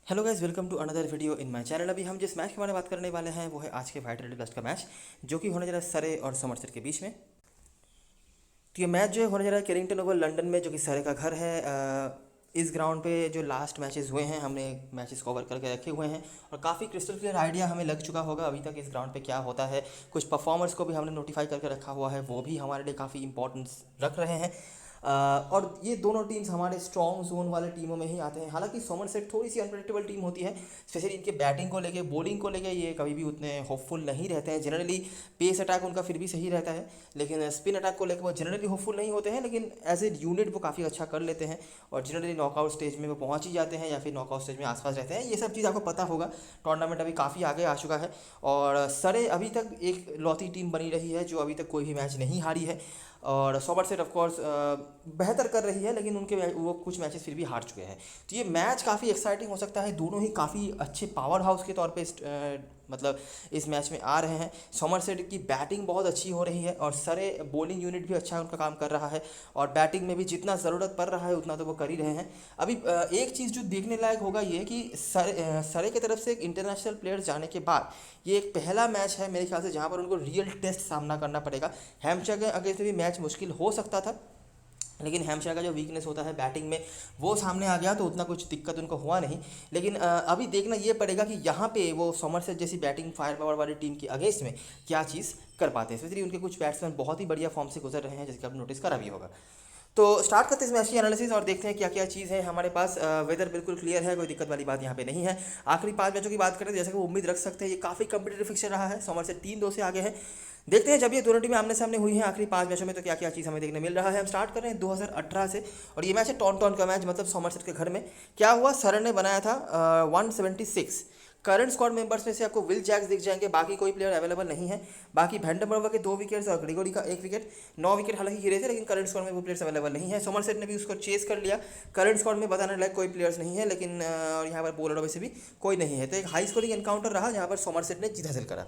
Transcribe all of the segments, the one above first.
Hello guys, welcome to another video in my channel. अभी हम जिस मैच के बारे में बात करने वाले हैं वो है आज के वाइट रेड ब्लास्ट का मैच, जो कि होने जा रहा है सरे और समरसेट के बीच में। तो ये मैच जो है होने जा रहा है कैरिंगटन ओवल लंदन में, जो कि सरे का घर है। इस ग्राउंड पे जो लास्ट मैचेस हुए हैं हमने मैचेस कवर करके रखे हुए हैं और काफ़ी क्रिस्टल क्लियर आइडिया हमें लग चुका होगा अभी तक इस ग्राउंड पे क्या होता है। कुछ परफॉर्मर्स को भी हमने नोटिफाई करके रखा हुआ है, वो भी हमारे लिए काफ़ी इंपॉर्टेंस रख रहे हैं। और ये दोनों टीम्स हमारे स्ट्रॉन्ग जोन वाले टीमों में ही आते हैं। हालांकि सोमरसेट थोड़ी सी अनप्रेडिक्टेबल टीम होती है, स्पेशली इनके बैटिंग को लेके, बॉलिंग को लेके ये कभी भी उतने होपफुल नहीं रहते हैं। जनरली पेस अटैक उनका फिर भी सही रहता है, लेकिन स्पिन अटैक को लेकर वो जनरली होपफुल नहीं होते हैं, लेकिन एज ए यूनिट वो काफ़ी अच्छा कर लेते हैं और जनरली नॉकआउट स्टेज में वो पहुंच ही जाते हैं या फिर नॉकआउट स्टेज में आसपास रहते हैं। ये सब चीज़ आपको पता होगा। टूर्नामेंट अभी काफ़ी आगे आ चुका है और सरे अभी तक एक लौती टीम बनी रही है जो अभी तक कोई भी मैच नहीं हारी है। और सोमरसेट ऑफ कोर्स बेहतर कर रही है, लेकिन वो कुछ मैचेस फिर भी हार चुके हैं। तो ये मैच काफ़ी एक्साइटिंग हो सकता है। दोनों ही काफ़ी अच्छे पावर हाउस के तौर पे मतलब इस मैच में आ रहे हैं। सोमरसेट की बैटिंग बहुत अच्छी हो रही है और सरे बॉलिंग यूनिट भी अच्छा उनका काम कर रहा है और बैटिंग में भी जितना ज़रूरत पड़ रहा है उतना तो वो कर ही रहे हैं। अभी एक चीज़ जो देखने लायक होगा ये कि सरे की तरफ से एक इंटरनेशनल प्लेयर जाने के बाद ये एक पहला मैच है मेरे ख्याल से जहाँ पर उनको रियल टेस्ट सामना करना पड़ेगा। हैम्पशायर के अगेंस्ट भी मैच मुश्किल हो सकता था, लेकिन हैम्पशायर का जो वीकनेस होता है बैटिंग में वो सामने आ गया तो उतना कुछ दिक्कत उनको हुआ नहीं। लेकिन अभी देखना ये पड़ेगा कि यहाँ पे वो सोमरसेट जैसी बैटिंग फायर पावर वाली टीम के अगेंस्ट में क्या चीज़ कर पाते हैं। स्पेशली उनके कुछ बैट्समैन बहुत ही बढ़िया फॉर्म से गुजर रहे हैं, जिसका आपने नोटिस करा भी होगा। तो स्टार्ट करते हैं इस मैच की एनालिसिस और देखते हैं क्या क्या चीज़ है हमारे पास। वेदर बिल्कुल क्लियर है, कोई दिक्कत वाली बात यहाँ पे नहीं है। आखिरी 5 मैचों की बात करें तो जैसे कि वो उम्मीद रख सकते हैं ये काफ़ी कंपटीटिव फिक्चर रहा है। सोमरसेट 3-2 से आगे है। देखते हैं जब ये दोनों टीमें आमने सामने हुई हैं आखिरी 5 मैचों में तो क्या क्या चीज़ हमें देखने मिल रहा है। हम स्टार्ट कर रहे हैं 2018 से और ये मैच है टॉन का मैच, मतलब सोमरसेट के घर में। क्या हुआ, सरन ने बनाया था 176। करंट स्क्वाड मेंबर्स में से आपको विल जैक्स दिख जाएंगे, बाकी कोई प्लेयर अवेलेबल नहीं है। बाकी वैंडरमर्वा के 2 विकेट्स और ग्रेगोरी का 1 विकेट, 9 विकेट हालांकि गिरे थे, लेकिन करंट स्क्वाड में वो प्लेयर्स अवेलेबल नहीं है। सोमरसेट ने भी उसको चेस कर लिया। करंट स्क्वाड में बताने लायक कोई प्लेयर्स नहीं है, लेकिन यहाँ पर बॉलरों में से भी कोई नहीं है। तो एक हाई स्कोरिंग एनकाउंटर रहा जहाँ पर सोमरसेट ने जीत हासिल करा।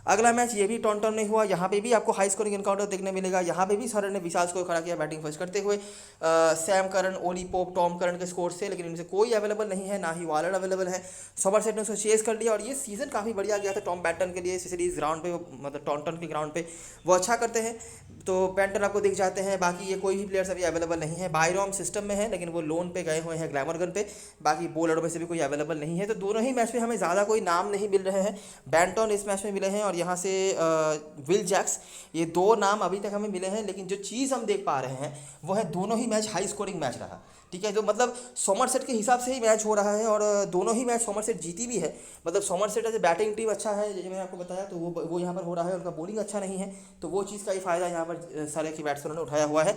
अगला मैच ये भी टॉन में हुआ, यहाँ पे भी आपको हाई स्कोरिंग एनकाउंटर देखने मिलेगा। यहाँ पे भी सर ने विशाल स्कोर खड़ा किया बैटिंग फर्स्ट करते हुए। Sam Curran, Ollie Pope, Tom Curran के स्कोर से, लेकिन इनमें से कोई अवेलेबल नहीं है, ना ही वॉलर अवेलेबल है। सोमरसेट ने उसको चेस कर लिया और ये सीजन काफ़ी बढ़िया गया था टॉम बैटन के लिए, स्पेशली इस ग्राउंड पे, मतलब टॉन के ग्राउंड पे वो अच्छा करते हैं। तो पैंटन आपको दिख जाते हैं। बाकी ये कोई भी प्लेयर्स अभी अवेलेबल नहीं है। बायरॉम सिस्टम में है, लेकिन वो लोन पे गए हुए हैं ग्लैमरगन पे। बाकी बॉलरों में से भी कोई अवेलेबल नहीं है। तो दोनों ही मैच में हमें ज़्यादा कोई नाम नहीं मिल रहे हैं। बैंटन इस मैच में मिले हैं और यहाँ से विल जैक्स, ये 2 नाम अभी तक हमें मिले हैं। लेकिन जो चीज़ हम देख पा रहे हैं वो है दोनों ही मैच हाई स्कोरिंग मैच रहा। ठीक है, जो मतलब सोमरसेट के हिसाब से ही मैच हो रहा है और दोनों ही मैच सोमरसेट जीती भी है। मतलब सोमरसेट एज बैटिंग टीम अच्छा है, जैसे मैंने आपको बताया, तो वो यहाँ पर हो रहा है। उनका बॉलिंग अच्छा नहीं है, तो वो चीज़ का ही फ़ायदा यहाँ पर सारे के बैट्समैनों ने उठाया हुआ है।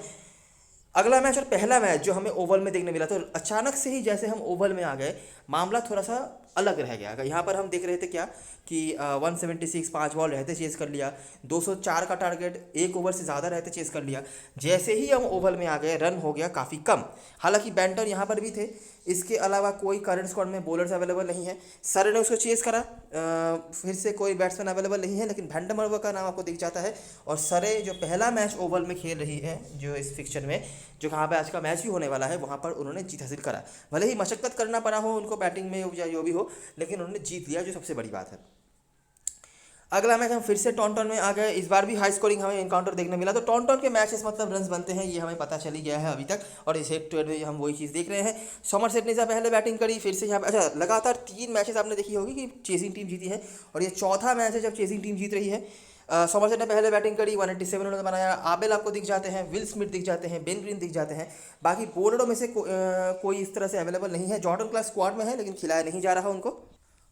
अगला मैच और पहला मैच जो हमें ओवल में देखने मिला, तो अचानक से ही जैसे हम ओवल में आ गए मामला थोड़ा सा अलग रह गया। अगर यहाँ पर हम देख रहे थे क्या कि 176 5 बॉल रहते चेस कर लिया, 204 का टारगेट 1 ओवर से ज़्यादा रहते चेस कर लिया। जैसे ही हम ओवल में आ गए रन हो गया काफ़ी कम। हालांकि बैंटर यहाँ पर भी थे, इसके अलावा कोई करंट स्क्वाड में बॉलर्स अवेलेबल नहीं है। सर ने उसको चेस करा, फिर से कोई बैट्समैन अवेलेबल नहीं है, लेकिन वैंडरमर्वा का नाम आपको दिख जाता है। और सरे जो पहला मैच ओवल में खेल रही है जो इस फिक्चर में, जो कहाँ पे आज का मैच भी होने वाला है, वहाँ पर उन्होंने जीत हासिल करा। भले ही मशक्कत करना पड़ा हो उनको बैटिंग में या जो भी हो, लेकिन उन्होंने जीत लिया, जो सबसे बड़ी बात है। अगला मैच हम फिर से टॉन में आ गए। इस बार भी हाई स्कोरिंग हमें इनकाउंटर देखने मिला। तो टॉन के मैचेस मतलब रन्स बनते हैं, ये हमें पता चल ही गया है अभी तक, और इस हेड टू हेड में हम वही चीज़ देख रहे हैं। सोमरसेट ने पहले बैटिंग करी, फिर से यहाँ पे अच्छा लगातार 3 मैचेस आपने देखी होगी कि चेजिंग टीम जीती है, और ये चौथा मैच है जब चेजिंग टीम जीत रही है। सोमरसेट ने पहले बैटिंग करी, 187 उन्होंने बनाया। आबेल आपको दिख जाते हैं, विल स्मिथ दिख जाते हैं, बेन ग्रीन दिख जाते हैं। बाकी बॉलरों में से कोई इस तरह से अवेलेबल नहीं है। जॉर्डन क्लास स्क्वाड में है, लेकिन खिलाया नहीं जा रहा उनको।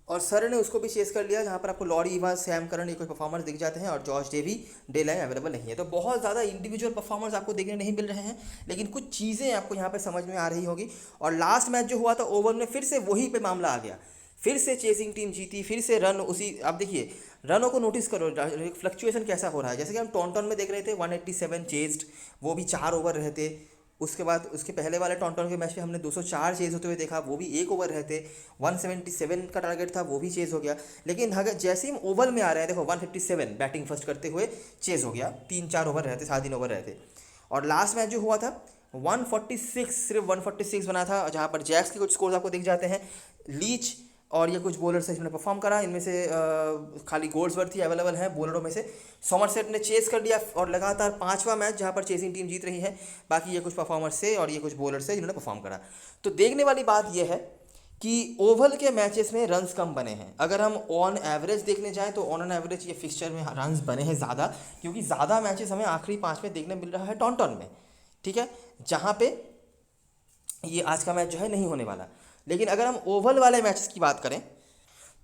और सर ने उसको भी चेस कर लिया, जहाँ पर आपको लॉरी इवांस, सैम करन, ये कोई परफॉर्मर्स दिख जाते हैं, और George Davey, day line available नहीं है। तो बहुत ज़्यादा इंडिविजुअल परफॉर्मर्स आपको देखने नहीं मिल रहे हैं, लेकिन कुछ चीज़ें आपको यहाँ पर समझ में आ रही होगी। और लास्ट मैच जो हुआ था ओवर में फिर से वही पे मामला आ गया, फिर से चेसिंग टीम जीती, फिर से रन उसी। आप देखिए रनों को नोटिस करो, फ्लक्चुएशन कैसा हो रहा है। जैसे कि हम टॉन में देख रहे थे 187 चेस्ड, वो भी 4 ओवर रहते। उसके बाद उसके पहले वाले टॉन के मैच में हमने 204 चेज होते हुए देखा, वो भी 1 ओवर रहते। 177 का टारगेट था, वो भी चेज हो गया। लेकिन अगर जैसे ही हम ओवल में आ रहे हैं, देखो 157 बैटिंग फर्स्ट करते हुए चेज हो गया, 3-4 ओवर रहते, 7-3 ओवर रहते। और लास्ट मैच जो हुआ था 146, सिर्फ 146 बना था, जहाँ पर जैक्स के कुछ स्कोर्स आपको दिख जाते हैं। लीच और ये कुछ बॉलर से जिन्होंने परफॉर्म करा, इनमें से खाली गोल्ड्सवर्थ ही अवेलेबल है बॉलरों में से। सॉमरसेट ने चेस कर लिया और लगातार 5वां मैच जहाँ पर चेसिंग टीम जीत रही है। बाकी ये कुछ परफॉर्मर्स से और ये कुछ बॉलर से जिन्होंने परफॉर्म करा। तो देखने वाली बात यह है कि ओवल के मैचेस में रन्स कम बने हैं। अगर हम ऑन एवरेज देखने जाएं तो ऑन एवरेज ये फिक्सचर में रन्स बने हैं ज़्यादा, क्योंकि ज़्यादा मैचेस हमें आखिरी 5 में देखने मिल रहा है टॉन्टन में, ठीक है, जहाँ पे ये आज का मैच जो है नहीं होने वाला। लेकिन अगर हम ओवल वाले मैचेस की बात करें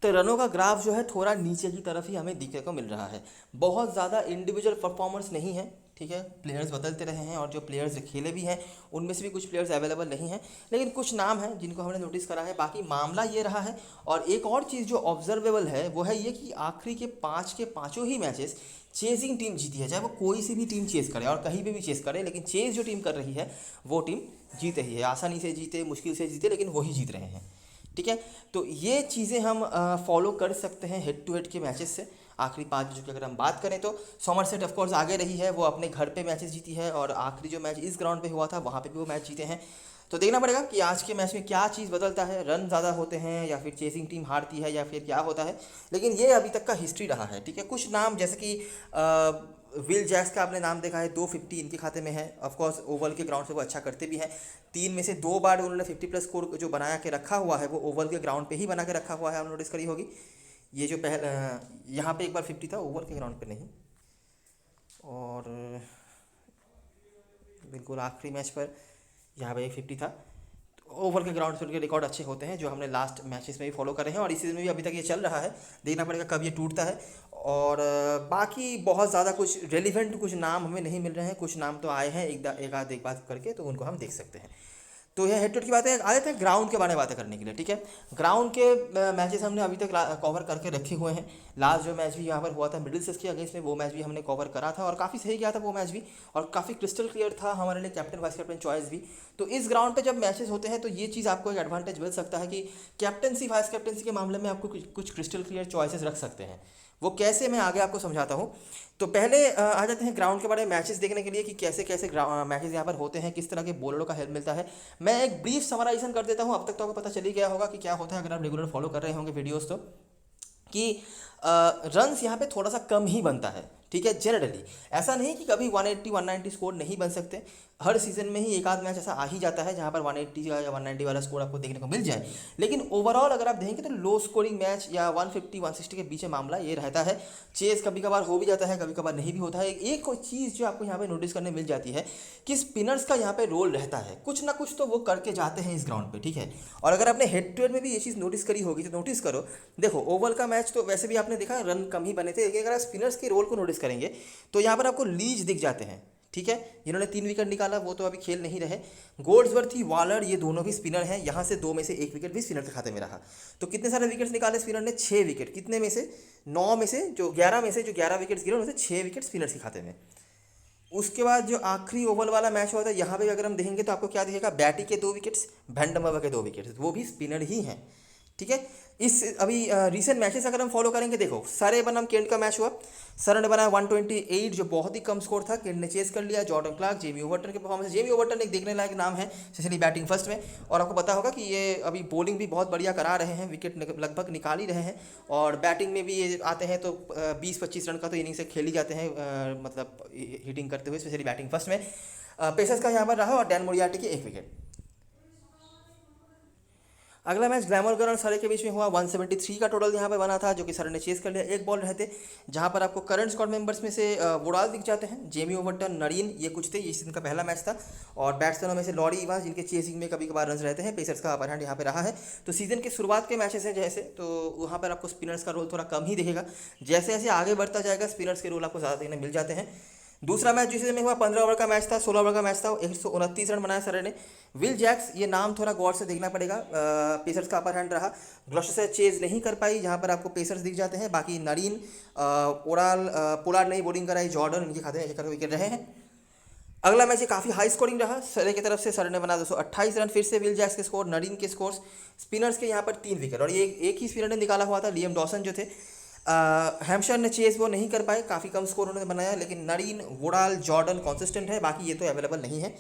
तो रनों का ग्राफ जो है थोड़ा नीचे की तरफ ही हमें दिखने को मिल रहा है। बहुत ज़्यादा इंडिविजुअल परफॉर्मेंस नहीं है, ठीक है, प्लेयर्स बदलते रहे हैं और जो प्लेयर्स खेले भी हैं उनमें से भी कुछ प्लेयर्स अवेलेबल नहीं हैं, लेकिन कुछ नाम हैं जिनको हमने नोटिस करा है। बाकी मामला ये रहा है। और एक और चीज़ जो ऑब्जर्वेबल है वो है ये कि आखिरी के 5 के 5 ही मैचेस चेजिंग टीम जीती है, चाहे वो कोई सी भी टीम चेस करे और कहीं पे भी चेस करे, लेकिन चेस जो टीम कर रही है वो टीम जीत रही है। आसानी से जीते, मुश्किल से जीते, लेकिन वही जीत रहे हैं, ठीक है। तो ये चीज़ें हम फॉलो कर सकते हैं हेड टू हेड के मैचेस से। आखिरी 5 मैचों की अगर हम बात करें तो सॉमरसेट ऑफ कोर्स आगे रही है, वो अपने घर पे मैचेस जीती है और आखिरी जो मैच इस ग्राउंड पे हुआ था वहाँ पे भी वो मैच जीते हैं। तो देखना पड़ेगा कि आज के मैच में क्या चीज़ बदलता है, रन ज़्यादा होते हैं या फिर चेसिंग टीम हारती है या फिर क्या होता है। लेकिन ये अभी तक का हिस्ट्री रहा है, ठीक है। कुछ नाम जैसे कि विल जैक्स का आपने नाम देखा है, 250 इनके खाते में है। ऑफकोर्स ओवल के ग्राउंड से वो अच्छा करते भी हैं। 3 में से 2 बार उन्होंने 50+ स्कोर जो बना के रखा हुआ है वो ओवल के ग्राउंड पे ही बना के रखा हुआ है, आप नोटिस करी होगी। ये जो यहाँ पे एक बार 50 था, ओवल के ग्राउंड पे नहीं। और बिल्कुल आखिरी मैच पर यहाँ पे एक 50 था। तो ओवल के ग्राउंड से उनके रिकॉर्ड अच्छे होते हैं जो हमने लास्ट मैचेस में भी फॉलो करे हैं और इस सीजन में भी अभी तक ये चल रहा है। देखना पड़ेगा कब ये टूटता है। और बाकी बहुत ज़्यादा कुछ रेलिवेंट कुछ नाम हमें नहीं मिल रहे हैं। कुछ नाम तो आए हैं एक बात करके, तो उनको हम देख सकते हैं। तो यह हेड टू हेड की बातें आ जाते हैं ग्राउंड के बारे में बातें करने के लिए, ठीक है। ग्राउंड के मैचेस हमने अभी तक कवर करके रखे हुए हैं। लास्ट जो मैच भी यहाँ पर हुआ था मिडिलसेक्स के अगेंस्ट में, वो मैच भी हमने कवर करा था और काफ़ी सही गया था वो मैच भी, और काफ़ी क्रिस्टल क्लियर था हमारे लिए कैप्टन वाइस कैप्टन चॉइस भी। तो इस ग्राउंड पे जब मैचेस होते हैं तो ये चीज़ आपको एक एडवांटेज मिल सकता है कि कैप्टनसी वाइस कैप्टनसी के मामले में आपको कुछ क्रिस्टल क्लियर चॉइसेस रख सकते हैं। वो कैसे, मैं आगे आपको समझाता हूँ। तो पहले आ जाते हैं ग्राउंड के बारे में मैचेस देखने के लिए कि कैसे कैसे मैचेस यहाँ पर होते हैं, किस तरह के बॉलरों का हेल्प मिलता है। मैं एक ब्रीफ समराइजेशन कर देता हूँ। अब तक तो आपको पता चल ही गया होगा कि क्या होता है अगर आप रेगुलर फॉलो कर रहे होंगे वीडियोस, तो कि रन्स यहाँ पे थोड़ा सा कम ही बनता है, ठीक है। जनरली ऐसा नहीं कि कभी 180 190 स्कोर नहीं बन सकते। हर सीज़न में ही एक आध मैच ऐसा आ ही जाता है जहाँ पर 180 या 190 वाला स्कोर आपको देखने को मिल जाए। लेकिन ओवरऑल अगर आप देखेंगे तो लो स्कोरिंग मैच या 150 160 के बीच में मामला ये रहता है। चेस कभी कभार हो भी जाता है, कभी कभार नहीं भी होता है। एक चीज़ जो आपको यहाँ पे नोटिस करने मिल जाती है कि स्पिनर्स का यहाँ पे रोल रहता है, कुछ ना कुछ तो वो करके जाते हैं इस ग्राउंड पे, ठीक है। और अगर आपने हेड टू हेड में भी ये चीज़ नोटिस करी होगी तो नोटिस करो। देखो ओवल का मैच तो वैसे भी आपने देखा रन कम ही बने थे, लेकिन अगर आप स्पिनर्स के रोल को नोटिस करेंगे तो यहाँ पर आपको लीज दिख जाते हैं, ठीक है। जिन्होंने 3 विकेट निकाला वो तो अभी खेल नहीं रहे। गोल्ड्सवर्थ, वॉलर, ये दोनों भी स्पिनर हैं। यहाँ से 2 में से 1 विकेट भी स्पिनर के खाते में रहा। तो कितने सारे विकेट्स निकाले स्पिनर ने? 6 विकेट। कितने में से? 9 में से जो 11 में से जो 11 विकेट्स गिरे उनमें से 6 विकेट स्पिनर्स के खाते में। उसके बाद जो आखिरी ओवल वाला मैच हुआ था यहाँ पे अगर हम देखेंगे तो आपको क्या दिखेगा? बैटी के 2 विकेट्स, वैंडमवा के 2 विकेट्स, वो भी स्पिनर ही हैं, ठीक है। इस अभी रीसेंट मैचेस अगर हम फॉलो करेंगे, देखो सरे बनाम केंट का मैच हुआ। सर ने बनाया 128 जो बहुत ही कम स्कोर था। केंट ने चेस कर लिया। जॉर्डन क्लार्क, जेमी ओवर्टन के परफॉर्मेंस। जेमी ओवर्टन एक देखने लायक नाम है, स्पेशली बैटिंग फर्स्ट में। और आपको पता होगा कि ये अभी बॉलिंग भी बहुत बढ़िया करा रहे हैं, विकेट लगभग निकाल ही रहे हैं। और बैटिंग में भी ये आते हैं तो 20-25 रन का तो इनिंग से खेल ही जाते हैं, मतलब हिटिंग करते हुए, स्पेशली बैटिंग फर्स्ट में। पेसर्स का यहाँ पर रहा और डैन मोरियार्टी के 1 विकेट। अगला मैच ग्लैमरगन और सरे के बीच में हुआ। 173 का टोटल यहाँ पे बना था, जो कि सरे ने चेस कर लिया। 1 बॉल रहते, जहाँ पर आपको करंट स्क्वाड मेंबर्स में से वुडाल दिख जाते हैं, जेमी ओवर्टन, नरीन, ये कुछ थे। ये सीजन का पहला मैच था। और बैट्समैनों में से लॉरी इवांस, जिनके चेसिंग में कभी कभार रन रहते हैं। पेसर्स का अपर हैंड यहाँ पे रहा है। तो सीजन के शुरुआत के मैचेस हैं जैसे, तो वहाँ पर आपको स्पिनर्स का रोल थोड़ा कम ही दिखेगा। जैसे जैसे आगे बढ़ता जाएगा स्पिनर्स के रोल आपको ज़्यादा देखने मिल जाते हैं। दूसरा मैच जिस में हुआ 15 ओवर का मैच था, 16 ओवर का मैच था। 129 रन बनाया सर ने। विल जैक्स, ये नाम थोड़ा गौर से देखना पड़ेगा। पेसर्स का अपर हैंड रहा। ग्लॉस्टर चेज नहीं कर पाई, जहां पर आपको पेसर्स दिख जाते हैं। बाकी नरीन, पोलार्ड नहीं बॉलिंग कराई, जॉर्डन, इनके खाते में 1 विकेट रहे हैं। अगला मैच ये काफ़ी हाई स्कोरिंग रहा। सरे की तरफ से सर ने बना 228 रन। फिर से विल जैक्स के स्कोर, नरीन के स्कोर्स, स्पिनर्स के यहाँ पर 3 विकेट। और ये एक ही स्पिनर ने निकाला हुआ था, लियम डॉसन जो थे। हैम्पशायर ने चेस वो नहीं कर पाए, काफ़ी कम स्कोर उन्होंने बनाया। लेकिन नरीन, वुडाल, जॉर्डन कॉन्सिस्टेंट है, बाकी ये तो अवेलेबल नहीं है।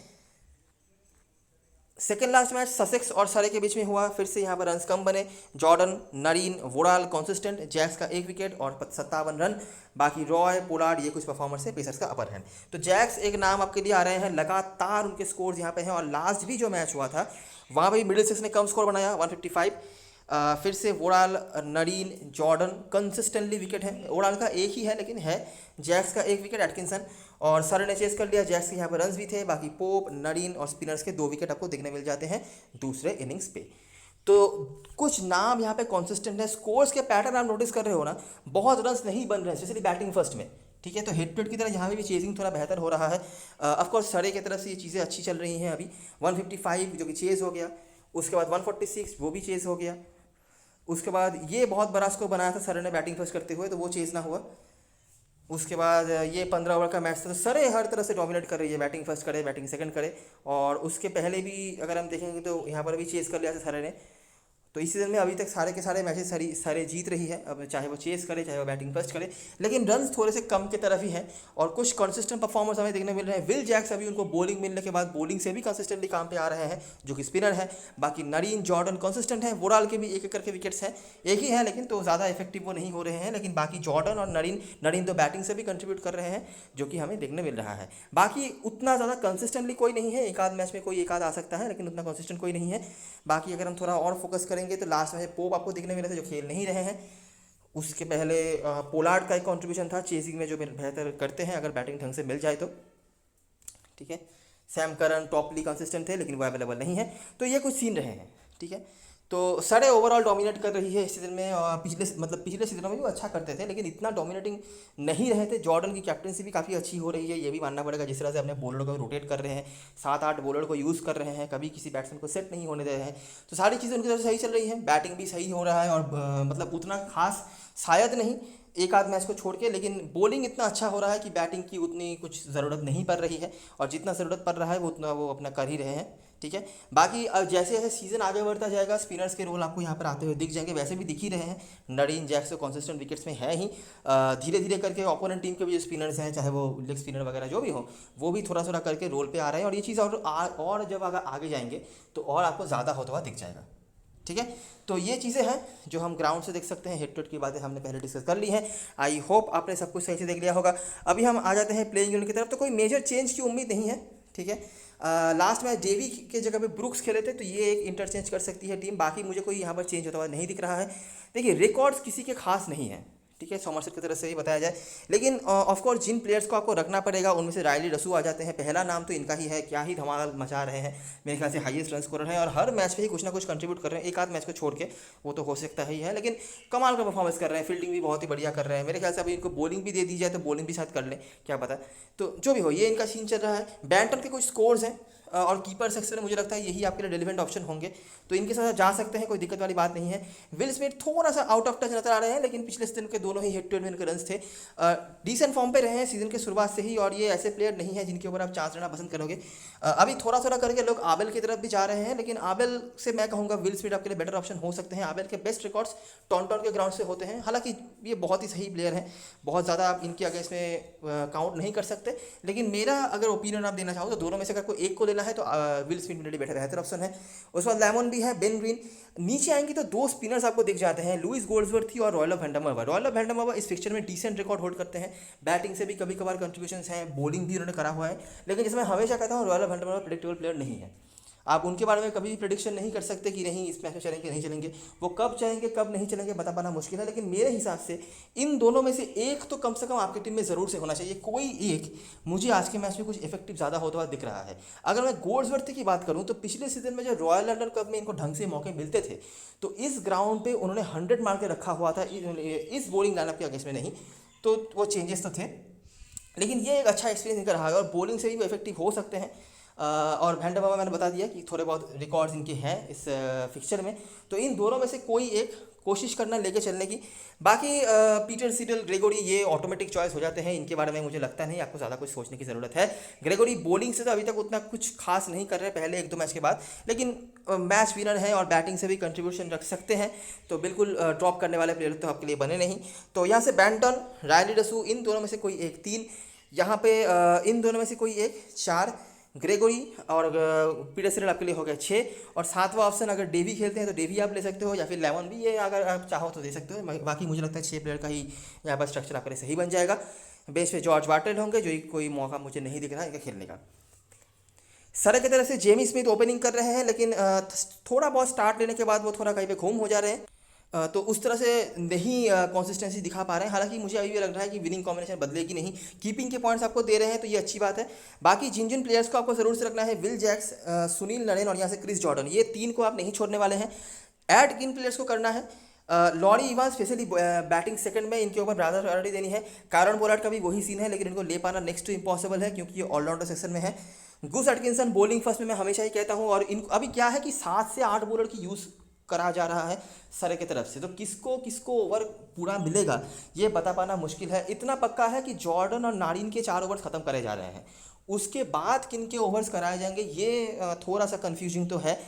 सेकेंड लास्ट मैच ससेक्स और सरे के बीच में हुआ। फिर से यहाँ पर रन्स कम बने। जॉर्डन, नरीन, वोडाल कॉन्सिस्टेंट, जैक्स का 1 विकेट और 57 रन। बाकी रॉय, पोलार्ड ये कुछ परफॉर्मर्स है, पेसर्स का अपर हैंड। तो जैक्स एक नाम आपके लिए आ रहे हैं, लगातार उनके स्कोर्स यहाँ पे हैं। और लास्ट भी जो मैच हुआ था वहाँ पर मिडिल सिक्स ने कम स्कोर बनाया 155। फिर से वोडाल, नरीन, जॉर्डन कंसिस्टेंटली विकेट है। वोडाल का एक ही है लेकिन है। जैक्स का 1 विकेट, एटकिंसन और सर ने चेस कर लिया। जैक्स के यहाँ पर रन्स भी थे। बाकी पोप, नरीन और स्पिनर्स के 2 विकेट आपको देखने मिल जाते हैं दूसरे इनिंग्स पे। तो कुछ नाम यहाँ पे कॉन्सिस्टेंट है। स्कोर्स के पैटर्न आप नोटिस कर रहे हो ना, बहुत रन्स नहीं बन रहे हैं, स्पेशली बैटिंग फर्स्ट में। ठीक है, तो हिट पिट की तरह यहाँ पे भी चेजिंग थोड़ा बेहतर हो रहा है। ऑफकोर्स सरे की तरफ से ये चीज़ें अच्छी चल रही हैं अभी। 155 जो कि चेज हो गया, उसके बाद 146 वो भी चेज हो गया। उसके बाद ये बहुत बड़ा स्कोर बनाया था सर ने बैटिंग फर्स्ट करते हुए, तो वो चेज ना हुआ। उसके बाद ये 15 ओवर का मैच था, तो सरे हर तरह से डोमिनेट कर रही है, बैटिंग फर्स्ट करे, बैटिंग सेकंड करे। और उसके पहले भी अगर हम देखेंगे तो यहाँ पर भी चेस कर लिया था सरे ने। तो इस सीज़न में अभी तक सारे के सारे मैचेस सारे जीत रही है, अब चाहे वो चेस करे चाहे वो बैटिंग फर्स्ट करे। लेकिन रन्स थोड़े से कम की तरफ ही हैं और कुछ कंसिस्टेंट परफॉर्मेंस हमें देखने मिल रहे हैं। विल जैक्स अभी उनको बॉलिंग मिलने के बाद बॉलिंग से भी कंसिस्टेंटली काम पे आ रहे हैं, जो कि स्पिनर है। बाकी नरीन, जॉर्डन कंसिस्टेंट है। वोडाल के भी एक एक करके विकेट्स हैं, एक ही है लेकिन तो ज़्यादा इफेक्टिव वो नहीं हो रहे हैं। लेकिन बाकी जॉर्डन और नरीन तो बैटिंग से भी कंट्रीब्यूट कर रहे हैं, जो कि हमें देखने मिल रहा है। बाकी उतना ज़्यादा कंसिस्टेंटली कोई नहीं है, एक आध मैच में कोई एक आध आ सकता है, लेकिन उतना कंसिस्टेंट कोई नहीं है। बाकी अगर हम थोड़ा और फोकस करेंगे तो लास्ट में पोप आपको दिखने मिले थे, जो खेल नहीं रहे हैं। उसके पहले पोलार्ड का एक कंट्रीब्यूशन था चेजिंग में, जो बेहतर करते हैं अगर बैटिंग ढंग से मिल जाए तो। ठीक है, सैम करन, टॉपली कंसिस्टेंट थे लेकिन वो अवेलेबल नहीं है। तो ये कुछ सीन रहे हैं। ठीक है, तो सरे ओवरऑल डोमिनेट कर रही है इस सीजन में। और पिछले सीजनों में भी वो अच्छा करते थे लेकिन इतना डोमिनेटिंग नहीं रहे थे। जॉर्डन की कैप्टनसी भी काफ़ी अच्छी हो रही है, ये भी मानना पड़ेगा। जिस तरह से अपने बॉलर को रोटेट कर रहे हैं, 7-8 बॉलर को यूज़ कर रहे हैं, कभी किसी बैट्समैन को सेट नहीं होने दे रहे हैं, तो सारी चीज़ें उनकी तरफ से सही चल रही हैं। बैटिंग भी सही हो रहा है और मतलब उतना खास शायद नहीं, एक आध मैच को छोड़ के, लेकिन बॉलिंग इतना अच्छा हो रहा है कि बैटिंग की उतनी कुछ ज़रूरत नहीं पड़ रही है। और जितना ज़रूरत पड़ रहा है वो उतना वो अपना कर ही रहे हैं। ठीक है, बाकी अब जैसे जैसे सीज़न आगे बढ़ता जाएगा स्पिनर्स के रोल आपको यहाँ पर आते हुए दिख जाएंगे, वैसे भी दिख ही रहे हैं। नरीन, जैक्स तो कॉन्सिस्टेंट विकेट्स में है ही। धीरे धीरे करके ओपोनेंट टीम के भी जो स्पिनर्स हैं, चाहे वो लेग स्पिनर वगैरह जो भी हो, वो भी थोड़ा थोड़ा करके रोल पे आ रहे हैं। और ये चीज़ और जब अगर आगे जाएंगे तो और आपको ज़्यादा होता हुआ दिख जाएगा। ठीक है, तो ये चीज़ें हैं जो हम ग्राउंड से देख सकते हैं। हिट टू हिट की बातें हमने पहले डिस्कस कर ली हैं। आई होप आपने सब कुछ सही से देख लिया होगा। अभी हम आ जाते हैं प्लेइंग यूनिट की तरफ। तो कोई मेजर चेंज की उम्मीद नहीं है। ठीक है, लास्ट मैच डेवी के जगह पे ब्रुक्स खेले थे, तो ये एक इंटरचेंज कर सकती है टीम। बाकी मुझे कोई यहाँ पर चेंज होता हुआ नहीं दिख रहा है। देखिए, रिकॉर्ड्स किसी के खास नहीं है। ठीक है, सोमरसेट की तरफ से ही बताया जाए, लेकिन ऑफकोर्स जिन प्लेयर्स को आपको रखना पड़ेगा उनमें से रायली रसू आ जाते हैं। पहला नाम तो इनका ही है, क्या ही धमाल मचा रहे हैं, मेरे ख्याल से हाईएस्ट रन स्कोरर हैं और हर मैच पे ही कुछ ना कुछ कंट्रीब्यूट कर रहे हैं। एक आध मैच को छोड़ के वो तो हो सकता ही है, लेकिन कमाल का परफॉर्मेंस कर रहे हैं। फील्डिंग भी बहुत ही बढ़िया कर रहे हैं। मेरे ख्याल से अभी इनको बॉलिंग भी दे दी जाए तो बॉलिंग भी शायद कर लें, क्या पता। तो जो भी हो, ये इनका सीन चल रहा है। बैंटन के कुछ स्कोर्स हैं और कीपर सेक्शन में मुझे लगता है यही आपके लिए रिलेवेंट ऑप्शन होंगे, तो इनके साथ जा सकते हैं, कोई दिक्कत वाली बात नहीं है। विल स्मिथ थोड़ा सा आउट ऑफ टच नजर आ रहे हैं, लेकिन पिछले सीजन के दोनों ही हिट टू हिट के रन्स थे, डिसेंट फॉर्म पे रहे हैं सीजन के शुरुआत से ही। और ये ऐसे प्लेयर नहीं है जिनके ऊपर आप चांस लेना पसंद करोगे। अभी थोड़ा थोड़ा करके लोग आबेल की तरफ भी जा रहे हैं, लेकिन आबेल से मैं कहूँगा विल स्मिथ आपके लिए बेटर ऑप्शन हो सकते हैं। आबेल के बेस्ट रिकॉर्ड्स टॉन्टॉन के ग्राउंड से होते हैं, हालांकि ये बहुत ही सही प्लेयर हैं, बहुत ज़्यादा आप इनके आगे इसमें काउंट नहीं कर सकते। लेकिन मेरा अगर ओपिनियन आप देना चाहो तो दोनों में से अगर कोई एक को लेना है तो विल स्मिथ मेरे लिए बेहतर ऑप्शन है। उसके बाद लेमन भी है, बेन ग्रीन। नीचे आएंगे तो दो स्पिनर्स आपको दिख जाते हैं, लुइस गोल्ड्सवर्थ और रॉयल ऑफ वैंडरमेर। रॉयल ऑफ वैंडरमेर इस पिक्चर में डिसेंट रिकॉर्ड होल्ड करते हैं, बैटिंग से भी कभी कभार कंट्रीब्यूशंस हैं, बॉलिंग भी उन्होंने करा हुआ है। लेकिन जैसे मैं हमेशा कहता हूँ, रॉयल ऑफ वैंडरमेर प्रेडिक्टेबल प्लेयर नहीं है। आप उनके बारे में कभी भी प्रेडिक्शन नहीं कर सकते कि नहीं इस मैच में चलेंगे नहीं चलेंगे, वो कब चलेंगे कब नहीं चलेंगे बता पाना मुश्किल है। लेकिन मेरे हिसाब से इन दोनों में से एक तो कम से कम आपकी टीम में ज़रूर से होना चाहिए, कोई एक। मुझे आज के मैच में कुछ इफेक्टिव ज़्यादा होता हुआ दिख रहा है। अगर मैं गोल्ड्सवर्थ की बात करूँ तो पिछले सीजन में जो रॉयल लंदन कप में इनको ढंग से मौके मिलते थे, तो इस ग्राउंड पर उन्होंने 100 मार के रखा हुआ था, इस बॉलिंग लाइनअप के अगेंस्ट में नहीं, तो वो चेंजेस तो थे। लेकिन ये एक अच्छा एक्सपीरियंस इनका रहा है और बॉलिंग से भी वो इफेक्टिव हो सकते हैं। और वैंडरमेर मैंने बता दिया कि थोड़े बहुत रिकॉर्ड्स इनके हैं इस फिक्चर में, तो इन दोनों में से कोई एक कोशिश करना लेके चलने की। बाकी पीटर सीडल, ग्रेगोरी ये ऑटोमेटिक चॉइस हो जाते हैं, इनके बारे में मुझे लगता नहीं आपको ज़्यादा कुछ सोचने की ज़रूरत है। ग्रेगोरी बॉलिंग से तो अभी तक उतना कुछ खास नहीं कर रहे पहले एक दो मैच के बाद, लेकिन मैच विनर है और बैटिंग से भी कंट्रीब्यूशन रख सकते हैं, तो बिल्कुल ड्रॉप करने वाले प्लेयर तो आपके लिए बने नहीं। तो यहाँ से बैंटन, रायली रसू, इन दोनों में से कोई एक 3, यहाँ पे इन दोनों में से कोई एक 4, ग्रेगोरी और पीटर सिरल आपके लिए हो गया 6। और सातवां ऑप्शन अगर डेवी खेलते हैं तो डेवी आप ले सकते हो, या फिर लेवन भी ये अगर आप चाहो तो दे सकते हो। बाकी मुझे लगता है 6 प्लेयर का ही यहाँ पर स्ट्रक्चर आपके लिए सही बन जाएगा। बेंच पे जॉर्ज बार्टल होंगे, जो कोई मौका मुझे नहीं दिख रहा है इनका खेलने का। सर की तरफ से जेमी स्मिथ ओपनिंग कर रहे हैं, लेकिन थोड़ा बहुत स्टार्ट लेने के बाद वो थोड़ा कहीं पे घूम हो जा रहे हैं, तो उस तरह से नहीं कंसिस्टेंसी दिखा पा रहे हैं। हालांकि मुझे अभी भी लग रहा है कि विनिंग कॉम्बिनेशन बदलेगी नहीं। कीपिंग के पॉइंट्स आपको दे रहे हैं तो ये अच्छी बात है। बाकी जिन जिन प्लेयर्स को आपको ज़रूर से रखना है, विल जैक्स, सुनील नरेन और यहाँ से क्रिस जॉर्डन, ये 3 को आप नहीं छोड़ने वाले हैं। ऐड किन प्लेयर्स को करना है, Laurie Evans specially batting second में, इनके ऊपर ज़्यादा प्रायोरिटी देनी है। कारण पोलार्ड का भी वही सीन है, लेकिन इनको ले पाना नेक्स्ट टू इम्पॉसिबल है क्योंकि ये ऑलराउंडर सेक्शन में है। गुस एटकिंसन बॉलिंग फर्स्ट में मैं हमेशा ही कहता हूँ, और इन अभी क्या है कि 7 से 8 बॉलर की यूज़ करा जा रहा है सर की तरफ से, तो किसको किसको ओवर पूरा मिलेगा ये बता पाना मुश्किल है। इतना पक्का है कि जॉर्डन और नारिन के 4 ओवर्स खत्म करे जा रहे हैं, उसके बाद किन के ओवर्स कराए जाएंगे ये थोड़ा सा कंफ्यूजिंग तो है।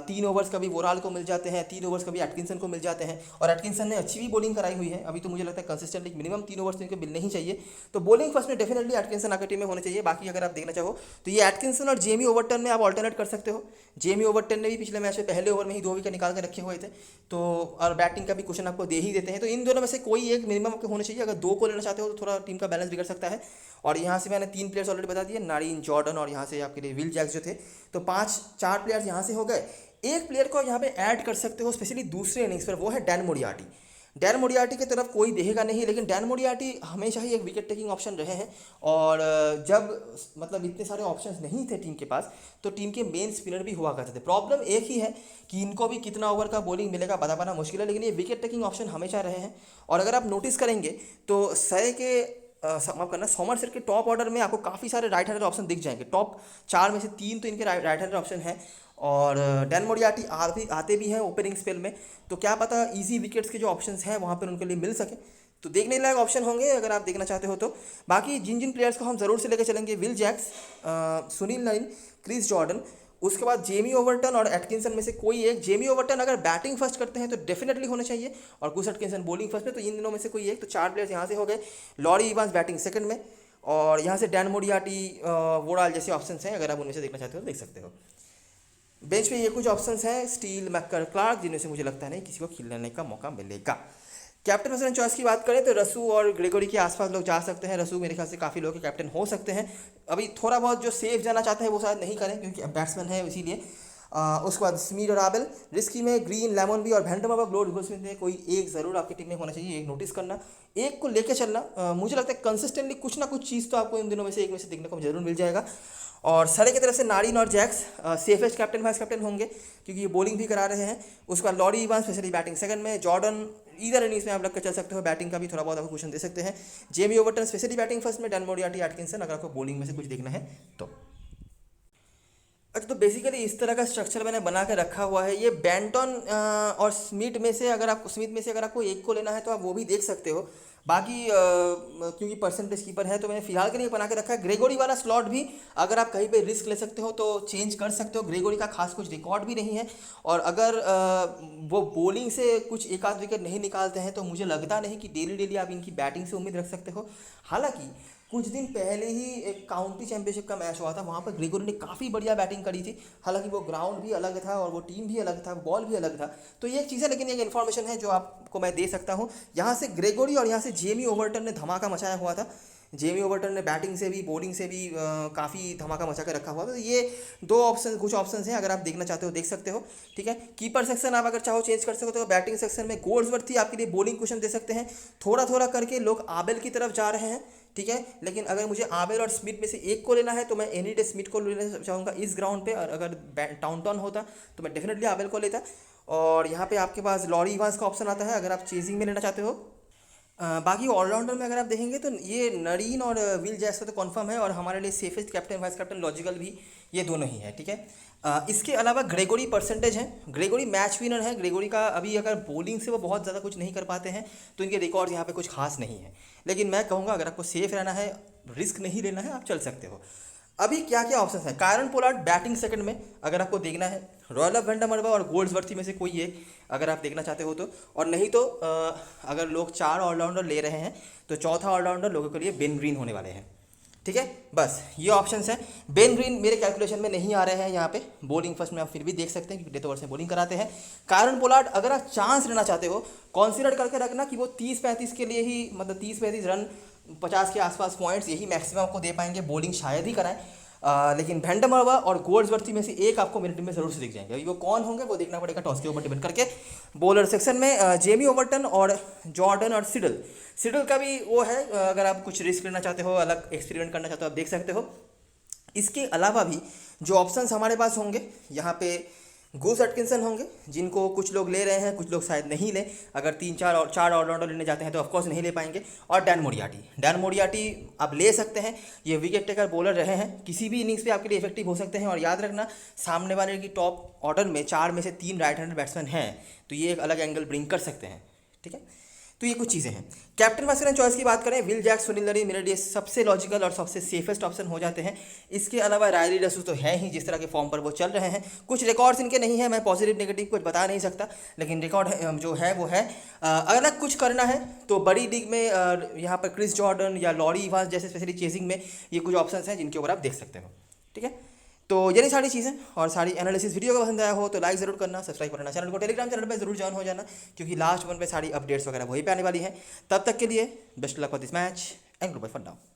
3 ओवर्स कभी वोराल को मिल जाते हैं, 3 ओवर्स कभी एटकिंसन को मिल जाते हैं, और एटकिंसन ने अच्छी भी बॉलिंग कराई हुई है अभी, तो मुझे लगता है कंसिस्टेंटली मिनिमम 3 ओवर्स तो इनको मिलने ही चाहिए। तो बॉलिंग फर्स्ट में डेफिनेटली एटकिंसन आकर टीम में होने चाहिए। बाकी अगर आप देखना चाहो तो ये एटकिंसन और जेमी ओवरटन में आप ऑल्टरनेट कर सकते हो। जेमी ओवरटन ने भी पिछले मैच में पहले ओवर में ही 2 विकेट निकाल कर रखे हुए थे, तो और बैटिंग का भी क्वेश्चन आपको दे ही देते हैं, तो इन दोनों में से कोई एक मिनिमम आपके होने चाहिए। अगर 2 को लेना चाहते हो तो थोड़ा टीम का बैलेंस बिगड़ सकता है। और यहाँ से मैंने 3 प्लेयर्स ऑलरेडी बता दिए, नारिन, जॉर्डन और यहाँ से आपके लिए विल जैक्स जो थे, तो 4 प्लेयर्स यहाँ से हो गए। एक प्लेयर को यहाँ पे ऐड कर सकते हो स्पेशली दूसरे इनिंग्स पर, वो है डैन मोरियार्टी। डैन मोरियार्टी की तरफ कोई देखेगा नहीं, लेकिन डैन मोरियार्टी हमेशा ही एक विकेट टेकिंग ऑप्शन रहे हैं, और जब मतलब इतने सारे ऑप्शंस नहीं थे टीम के पास तो टीम के मेन स्पिनर भी हुआ करते थे। प्रॉब्लम एक ही है कि इनको भी कितना ओवर का बॉलिंग मिलेगा बता पाना मुश्किल है, लेकिन ये विकेट टेकिंग ऑप्शन हमेशा रहे हैं। और अगर आप नोटिस करेंगे तो सय के माफ करना सोमरसेट के टॉप ऑर्डर में आपको काफ़ी सारे राइट हैंडर ऑप्शन दिख जाएंगे। टॉप 4 में से 3 तो इनके राइट हैंडर ऑप्शन हैं, और डैन मोरियार्टी आते भी हैं ओपनिंग स्पेल में, तो क्या पता इजी विकेट्स के जो ऑप्शंस हैं वहाँ पर उनके लिए मिल सके, तो देखने लायक ऑप्शन होंगे अगर आप देखना चाहते हो तो। बाकी जिन जिन प्लेयर्स को हम ज़रूर से लेकर चलेंगे, Will Jacks, Sunil Narine, Chris Jordan, उसके बाद जेमी ओवरटन और एटकिंसन में से कोई एक। जेमी ओवरटन अगर बैटिंग फर्स्ट करते हैं तो डेफिनेटली होना चाहिए, और गुस एटकिंसन बॉलिंग फर्स्ट में, तो इन दिनों में से कोई एक। तो 4 प्लेयर्स यहाँ से हो गए। लॉरी इवांस बैटिंग सेकंड में, और यहाँ से डैन मोरियार्टी, वोडाल जैसे ऑप्शंस हैं, अगर आप उनमें से देखना चाहते हो तो देख सकते हो। बेंच पे ये कुछ ऑप्शंस हैं, स्टील, मैक्कर, क्लार्क, जिनमें से मुझे लगता नहीं किसी को खेलने का मौका मिलेगा। कैप्टन पर्सन चॉइस की बात करें तो रसू और ग्रेगोरी के आसपास लोग जा सकते हैं। रसू मेरे ख्याल से काफ़ी लोग के कैप्टन हो सकते हैं। अभी थोड़ा बहुत जो सेफ जाना चाहते हैं वो शायद नहीं करें क्योंकि बैट्समैन है, इसीलिए। उसके बाद स्मीड और आबेल, रिस्की में ग्रीन, लेमन भी और वैंडम ग्लोड स्मिथ में कोई एक ज़रूर आपकी टीम में होना चाहिए, एक नोटिस करना, एक को लेके चलना। मुझे लगता है कंसिस्टेंटली कुछ ना कुछ चीज़ तो आपको इन दिनों में से एक में से देखने को जरूर मिल जाएगा। और सरे की तरफ से नारिन और Jacks safest captain vice captain होंगे क्योंकि ये बॉलिंग भी करा रहे हैं। उसके बाद Laurie Evans specially batting second में, जॉर्डन इधर इनिंग्स में आप लग कर चल सकते हो, बैटिंग का भी थोड़ा बहुत आपको क्वेश्चन दे सकते हैं। Jamie Overton specially batting first में, डैन मोरियार्टी, एटकिंसन अगर आपको बॉलिंग में से कुछ देखना है तो। अच्छा, तो बेसिकली इस तरह का स्ट्रक्चर मैंने बना के रखा हुआ है। ये बैंटन और स्मिथ में से अगर आपको एक को लेना है तो आप वो भी देख सकते हो। बाकी क्योंकि परसेंटेज कीपर है तो मैंने फिलहाल के लिए बना के रखा है। ग्रेगोरी वाला स्लॉट भी अगर आप कहीं पे रिस्क ले सकते हो तो चेंज कर सकते हो। ग्रेगोरी का खास कुछ रिकॉर्ड भी नहीं है, और अगर वो बॉलिंग से कुछ एक आध विकेट नहीं निकालते हैं तो मुझे लगता नहीं कि डेली डेली आप इनकी बैटिंग से उम्मीद रख सकते हो। हालांकि कुछ दिन पहले ही एक काउंटी चैंपियनशिप का मैच हुआ था, वहाँ पर ग्रेगोरी ने काफ़ी बढ़िया बैटिंग करी थी। हालांकि वो ग्राउंड भी अलग था और वो टीम भी अलग था, बॉल भी अलग था, तो ये एक चीज़ है। लेकिन एक इन्फॉर्मेशन है जो आपको मैं दे सकता हूँ। यहाँ से ग्रेगोरी और यहाँ से जेमी ओवरटन ने धमाका मचाया हुआ था। जेमी ओवरटन ने बैटिंग से भी बॉलिंग से भी काफ़ी धमाका मचा कर रखा हुआ था। तो ये कुछ ऑप्शन हैं, अगर आप देखना चाहते हो देख सकते हो। ठीक है, कीपर सेक्शन आप अगर चाहो चेंज कर सकते हो। बैटिंग सेक्शन में गोल्ड्सवर्थ ही आपके लिए बॉलिंग क्वेश्चन दे सकते हैं। थोड़ा थोड़ा करके लोग आबेल की तरफ जा रहे हैं, ठीक है, लेकिन अगर मुझे आबेल और स्मिथ में से एक को लेना है तो मैं एनी डे स्मिथ को लेना चाहूँगा इस ग्राउंड पे, और अगर टाउनटाउन होता तो मैं डेफिनेटली आबेल को लेता। और यहाँ पे आपके पास लॉरी इवांस का ऑप्शन आता है अगर आप चेजिंग में लेना चाहते हो। बाकी ऑलराउंडर में अगर आप देखेंगे तो ये नरीन और विल जैस तो कंफर्म है, और हमारे लिए safest captain vice captain logical भी ये दोनों ही है। ठीक है, इसके अलावा ग्रेगोरी परसेंटेज है, ग्रेगोरी मैच विनर है। ग्रेगोरी का अभी अगर बॉलिंग से वो बहुत ज़्यादा कुछ नहीं कर पाते हैं तो इनके रिकॉर्ड यहाँ पे कुछ खास नहीं है, लेकिन मैं कहूँगा अगर आपको सेफ रहना है, रिस्क नहीं लेना है, आप चल सकते हो। अभी क्या क्या ऑप्शन है, कारण पोलार्ड बैटिंग सेकंड में अगर आपको देखना है, रॉयल ऑफ वेंडमरवा और गोल्ड्सवर्थी में से कोई एक अगर आप देखना चाहते हो तो, और नहीं तो अगर लोग 4 ऑलराउंडर ले रहे हैं तो चौथा ऑलराउंडर लोगों के लिए बेन ग्रीन होने वाले हैं। ठीक है, बस ये ऑप्शंस हैं। बेन ग्रीन मेरे कैलकुलेशन में नहीं आ रहे हैं यहाँ पे। बॉलिंग फर्स्ट में आप फिर भी देख सकते हैं क्योंकि डेथ ओवर से बॉलिंग कराते हैं। कारण पोलार्ड अगर आप चांस लेना चाहते हो, कंसीडर करके रखना कि वो 30-35 के लिए ही, मतलब 30-35 रन, 50 के आसपास पॉइंट्स यही मैक्सिमम आपको दे पाएंगे। बॉलिंग शायद ही कराएं, लेकिन वैंडमरवा और गोल्ड्सवर्थ में से एक आपको मेरी टीम में जरूर से दिख जाएंगे। अभी वो कौन होंगे वो देखना पड़ेगा टॉस के ऊपर डिपेंड करके। बॉलर सेक्शन में जेमी ओवर्टन और जॉर्डन और सिडल का भी वो है, अगर आप कुछ रिस्क लेना चाहते हो, अलग एक्सपेरिमेंट करना चाहते हो, आप देख सकते हो। इसके अलावा भी जो ऑप्शंस हमारे पास होंगे यहाँ पे, गूस एटकिंसन होंगे जिनको कुछ लोग ले रहे हैं, कुछ लोग शायद नहीं लें। अगर 3-4 ऑलराउंडर लेने जाते हैं तो ऑफकोर्स नहीं ले पाएंगे। और डैन मोरियाटी आप ले सकते हैं। ये विकेट टेकर बॉलर रहे हैं, किसी भी इनिंग्स पे आपके लिए इफेक्टिव हो सकते हैं। और याद रखना, सामने वाले की टॉप ऑर्डर में 4 में से 3 राइट हैंडेड बैट्समैन हैं, तो ये एक अलग एंगल ब्रिंग कर सकते हैं। ठीक है, तो ये कुछ चीज़ें हैं। कैप्टन वाइस कैप्टन चॉइस की बात करें, विल जैक, सुनील नरीन मेरे लिए सबसे लॉजिकल और सबसे सेफेस्ट ऑप्शन हो जाते हैं। इसके अलावा रायली डसू तो है ही, जिस तरह के फॉर्म पर वो चल रहे हैं। कुछ रिकॉर्ड्स इनके नहीं है, मैं पॉजिटिव नेगेटिव कुछ बता नहीं सकता, लेकिन रिकॉर्ड जो है वो है। अगर कुछ करना है तो बड़ी लीग में यहाँ पर क्रिस जॉर्डन या लॉरी इवांस जैसे स्पेशली चेजिंग में ये कुछ ऑप्शन हैं जिनके ऊपर आप देख सकते हो। ठीक है, तो ये सारी चीज़ें और सारी एनालिसिस वीडियो का पसंद आया हो तो लाइक ज़रूर करना, सब्सक्राइब करना चैनल को, टेलीग्राम चैनल पे ज़रूर ज्वाइन हो जाना क्योंकि लास्ट वन पे सारी अपडेट्स वगैरह वहीं पे आने वाली हैं। तब तक के लिए best luck for this match and goodbye for now.